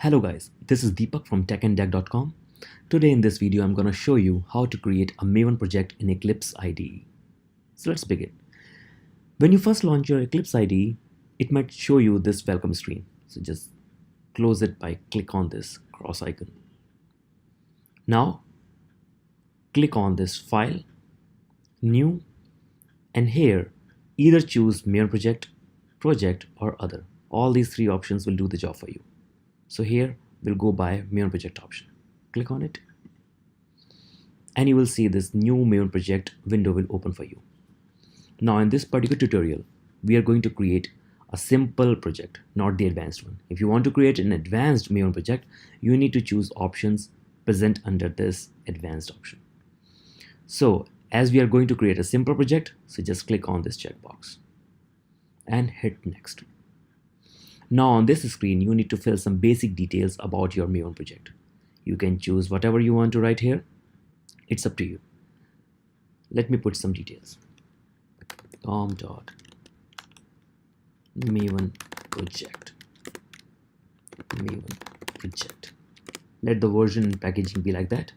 Hello guys, this is Deepak from Techndeck.com. Today in this video I'm going to show you how to create a Maven project in Eclipse IDE. So let's begin. When you first launch your Eclipse IDE, it might show you this welcome screen. So just close it by click on this cross icon. Now click on this File, New, and here either choose Maven project or other. All these three options will do the job for you. So here we'll go by Maven project option. Click on it and you will see this new Maven project window will open for you. Now in this particular tutorial, we are going to create a simple project, not the advanced one. If you want to create an advanced Maven project, you need to choose options present under this advanced option. So as we are going to create a simple project, so just click on this checkbox and hit next. Now on this screen, you need to fill some basic details about your Maven project. You can choose whatever you want to write here. It's up to you. Let me put some details. com.maven project. Maven project. Let the version and packaging be like that.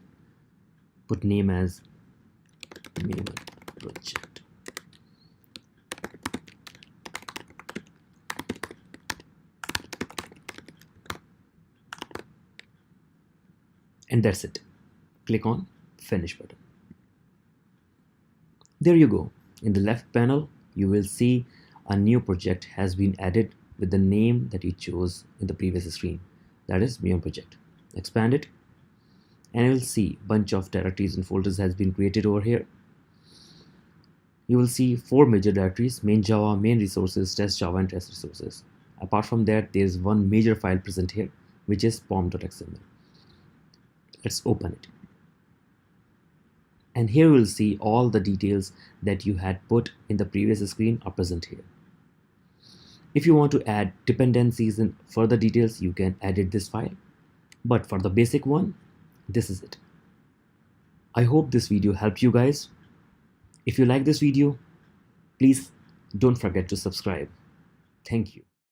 Put name as Maven project. And that's it. Click on Finish button. There you go. In the left panel, you will see a new project has been added with the name that you chose in the previous screen. That is Maven project. Expand it and you will see a bunch of directories and folders has been created over here. You will see 4 major directories: main Java, main resources, test Java, and test resources. Apart from that, there is one major file present here, which is pom.xml. Let's open it. And here we'll see all the details that you had put in the previous screen are present here. If you want to add dependencies and further details, you can edit this file. But for the basic one, this is it. I hope this video helped you guys. If you like this video, please don't forget to subscribe. Thank you.